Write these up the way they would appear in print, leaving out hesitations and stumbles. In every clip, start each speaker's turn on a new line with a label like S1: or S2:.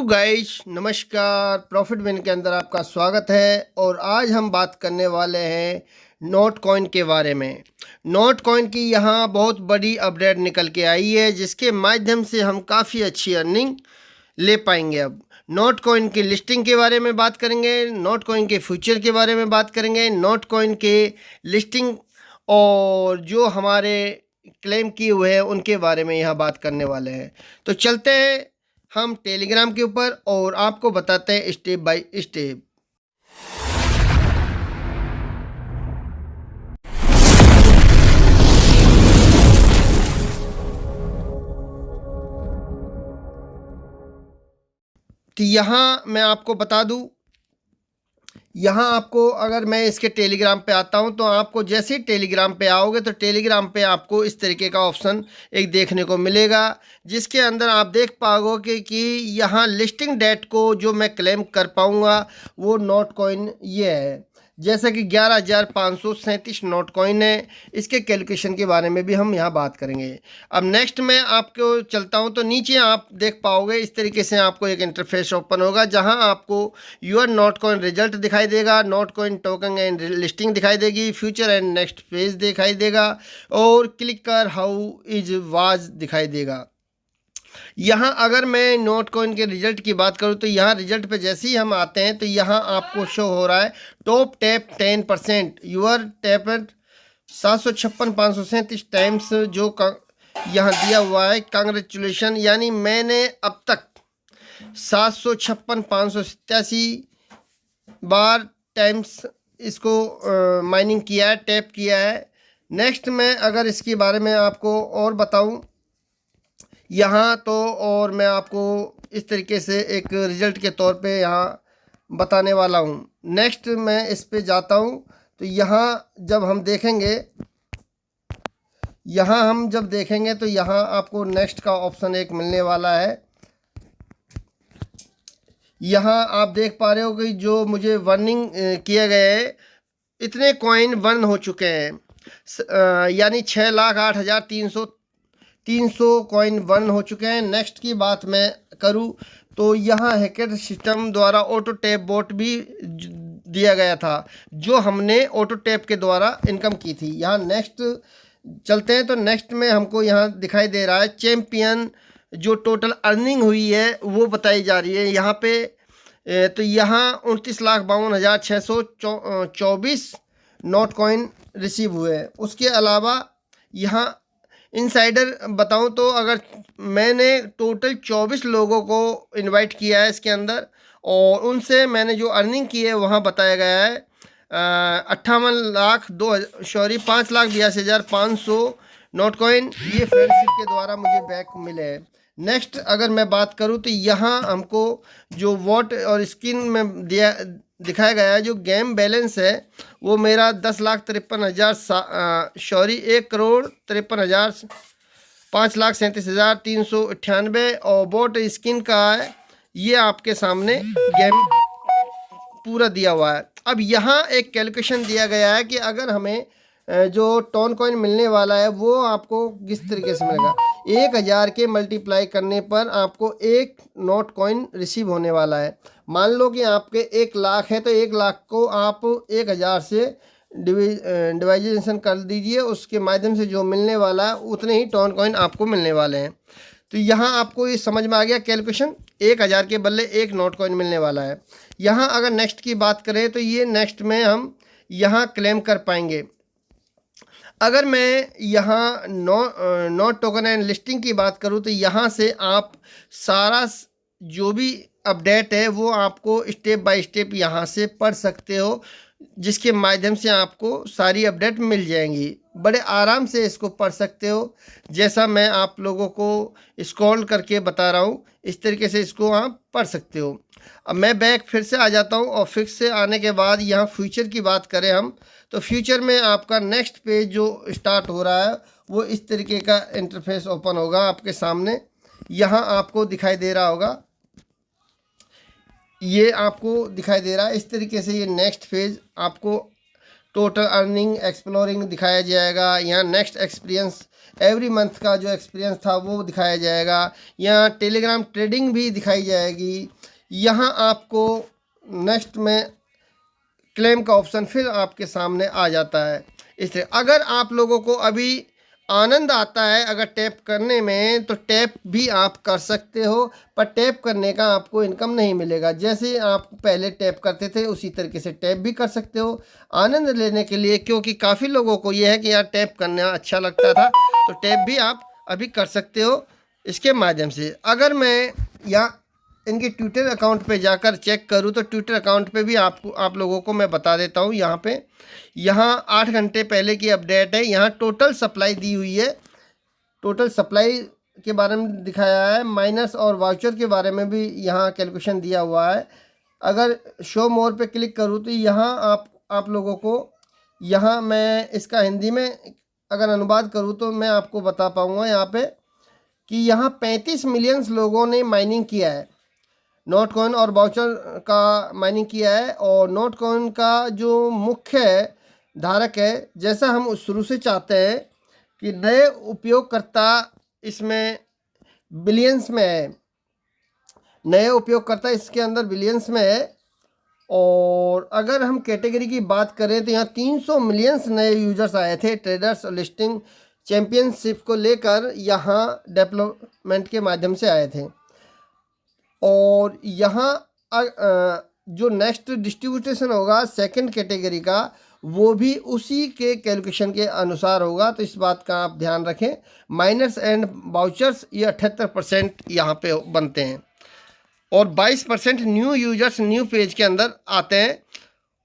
S1: Guys, नमस्कार। Profit win के अंदर आपका स्वागत है और आज हम बात करने वाले हैं नोट कॉइन के बारे में। नोट कॉइन की यहाँ बहुत बड़ी अपडेट निकल के आई है जिसके माध्यम से हम काफ़ी अच्छी अर्निंग ले पाएंगे। अब नोट कॉइन की लिस्टिंग के बारे में बात करेंगे, नोट कॉइन के फ्यूचर के बारे में बात करेंगे, नोट कॉइन के लिस्टिंग और जो हमारे क्लेम किए हुए हैं उनके बारे में यहाँ बात करने वाले हैं। तो चलते हैं हम टेलीग्राम के ऊपर और आपको बताते हैं स्टेप बाय स्टेप। तो यहाँ मैं आपको बता दूँ, यहाँ आपको अगर मैं इसके टेलीग्राम पे आता हूँ तो आपको जैसे ही टेलीग्राम पे आओगे तो टेलीग्राम पे आपको इस तरीके का ऑप्शन एक देखने को मिलेगा जिसके अंदर आप देख पाओगे कि यहाँ लिस्टिंग डेट को जो मैं क्लेम कर पाऊँगा वो नोट कॉइन ये है, जैसा कि 11,537 नोट कॉइन है। इसके कैलकुलेशन के बारे में भी हम यहाँ बात करेंगे। अब नेक्स्ट मैं आपको चलता हूँ तो नीचे आप देख पाओगे इस तरीके से आपको एक इंटरफेस ओपन होगा जहाँ आपको यूर नोट कॉइन रिजल्ट दिखाई देगा, note coin token and listing दिखाई देगी, फ्यूचर एंड नेक्स्ट पेज दिखाई देगा और क्लिक कर हाउ इज वाज दिखाई देगा। यहाँ अगर मैं नोट कॉइन के रिजल्ट की बात करूँ तो यहाँ रिजल्ट पे जैसे ही हम आते हैं तो यहाँ आपको शो हो रहा है top tap 10%, your tap 756,537 times जो यहाँ दिया हुआ है। कांग्रेचुलेशन, यानी मैंने अब तक 756,587 बार टाइम्स इसको माइनिंग किया है, टैप किया है। नेक्स्ट मैं अगर इसके बारे में आपको और बताऊं यहाँ तो, और मैं आपको इस तरीके से एक रिजल्ट के तौर पे यहाँ बताने वाला हूँ। नेक्स्ट मैं इस पे जाता हूँ तो यहाँ जब हम देखेंगे, तो यहाँ आपको नेक्स्ट का ऑप्शन एक मिलने वाला है। यहाँ आप देख पा रहे हो कि जो मुझे वर्निंग किए गए हैं इतने कॉइन बर्न हो चुके हैं, यानी 6,08,300 कॉइन बर्न हो चुके हैं। नेक्स्ट की बात मैं करूं तो यहाँ हैकर सिस्टम द्वारा ऑटो टैप बोट भी दिया गया था जो हमने ऑटो टैप के द्वारा इनकम की थी। यहाँ नेक्स्ट चलते हैं तो नेक्स्ट में हमको यहाँ दिखाई दे रहा है चैम्पियन जो टोटल अर्निंग हुई है वो बताई जा रही है यहाँ पे। तो यहाँ 29,52,624 नोट कॉइन रिसीव हुए हैं। उसके अलावा यहाँ इनसाइडर बताऊं तो अगर मैंने टोटल 24 लोगों को इनवाइट किया है इसके अंदर और उनसे मैंने जो अर्निंग की है वहाँ बताया गया है 5,82,5,82,500 नोट कॉइन ये फ्रेंडशिप के द्वारा मुझे बैक मिले हैं। नेक्स्ट अगर मैं बात करूं तो यहाँ हमको जो वोट और स्किन में दिखाया गया है जो गेम बैलेंस है वो मेरा 1,53,000 5,37,398 और बोट स्किन का है ये आपके सामने गेम पूरा दिया हुआ है। अब यहाँ एक कैलकुलेशन दिया गया है कि अगर हमें जो टोन कॉइन मिलने वाला है वो आपको किस तरीके से मिलेगा। 1,000 के मल्टीप्लाई करने पर आपको एक नोट कॉइन रिसीव होने वाला है। मान लो कि आपके 1 लाख है तो 1 लाख को आप 1,000 से डिवाइजेशन कर दीजिए, उसके माध्यम से जो मिलने वाला है उतने ही टोन कॉइन आपको मिलने वाले हैं। तो यहाँ आपको ये समझ में आ गया कैलकुलेशन, 1,000 के बदले एक नोट कॉइन मिलने वाला है। यहाँ अगर नेक्स्ट की बात करें तो ये नेक्स्ट में हम यहाँ क्लेम कर पाएंगे। अगर मैं यहाँ नोट टोकन एंड लिस्टिंग की बात करूँ तो यहाँ से आप सारा जो भी अपडेट है वो आपको स्टेप बाय स्टेप यहाँ से पढ़ सकते हो, जिसके माध्यम से आपको सारी अपडेट मिल जाएंगी। बड़े आराम से इसको पढ़ सकते हो, जैसा मैं आप लोगों को स्क्रॉल करके बता रहा हूँ इस तरीके से इसको आप पढ़ सकते हो। अब मैं बैक फिर से आ जाता हूँ और फिर से आने के बाद यहाँ फ्यूचर की बात करें हम तो फ्यूचर में आपका नेक्स्ट पेज जो स्टार्ट हो रहा है वो इस तरीके का इंटरफेस ओपन होगा आपके सामने। यहाँ आपको दिखाई दे रहा होगा, ये आपको दिखाई दे रहा है इस तरीके से। ये नेक्स्ट पेज आपको टोटल अर्निंग एक्सप्लोरिंग दिखाया जाएगा। यहाँ नेक्स्ट एक्सपीरियंस एवरी मंथ का जो एक्सपीरियंस था वो दिखाया जाएगा। यहाँ टेलीग्राम ट्रेडिंग भी दिखाई जाएगी। यहाँ आपको नेक्स्ट में क्लेम का ऑप्शन फिर आपके सामने आ जाता है। इसलिए अगर आप लोगों को अभी आनंद आता है अगर टैप करने में, तो टैप भी आप कर सकते हो, पर टैप करने का आपको इनकम नहीं मिलेगा। जैसे आप पहले टैप करते थे उसी तरीके से टैप भी कर सकते हो आनंद लेने के लिए, क्योंकि काफ़ी लोगों को यह है कि यार टैप करना अच्छा लगता था, तो टैप भी आप अभी कर सकते हो इसके माध्यम से। अगर मैं या इनके ट्विटर अकाउंट पे जाकर चेक करूँ तो ट्विटर अकाउंट पे भी आप लोगों को मैं बता देता हूँ। यहाँ 8 घंटे पहले की अपडेट है। यहाँ टोटल सप्लाई दी हुई है, टोटल सप्लाई के बारे में दिखाया है। माइनस और वाउचर के बारे में भी यहाँ कैलकुलेशन दिया हुआ है। अगर शो मोर पे क्लिक करूँ तो यहाँ आप लोगों को, यहाँ मैं इसका हिंदी में अगर अनुवाद करूँ तो मैं आपको बता पाऊँगा यहाँ पे कि यहाँ 35 मिलियन लोगों ने माइनिंग किया है, नोट कॉइन और वाउचर का माइनिंग किया है। और नोट कॉइन का जो मुख्य धारक है, जैसा हम शुरू से चाहते हैं कि नए उपयोगकर्ता इसमें बिलियंस में है, नए उपयोगकर्ता इसके अंदर बिलियंस में है। और अगर हम कैटेगरी की बात करें तो यहाँ 300 मिलियंस नए यूजर्स आए थे ट्रेडर्स लिस्टिंग चैम्पियनशिप को लेकर, यहाँ डेवलपमेंट के माध्यम से आए थे। और यहाँ जो नेक्स्ट डिस्ट्रीब्यूटेशन होगा सेकंड कैटेगरी का, वो भी उसी के कैलकुलेशन के अनुसार होगा, तो इस बात का आप ध्यान रखें। माइनर्स एंड वाउचर्स ये 78% यहाँ पे बनते हैं और 22% न्यू यूजर्स न्यू पेज के अंदर आते हैं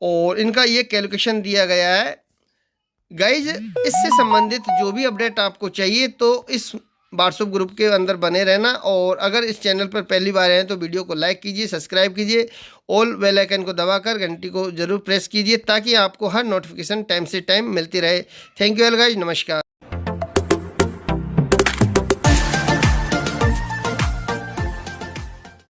S1: और इनका ये कैलकुलेशन दिया गया है। गाइज, इससे संबंधित जो भी अपडेट आपको चाहिए तो इस व्हाट्सएप ग्रुप के अंदर बने रहना। और अगर इस चैनल पर पहली बार हैं तो वीडियो को लाइक कीजिए, सब्सक्राइब कीजिए, ऑल बेल आइकन को दबाकर घंटी को जरूर प्रेस कीजिए ताकि आपको हर नोटिफिकेशन टाइम से टाइम मिलती रहे। थैंक यू ऑल गाइज, नमस्कार।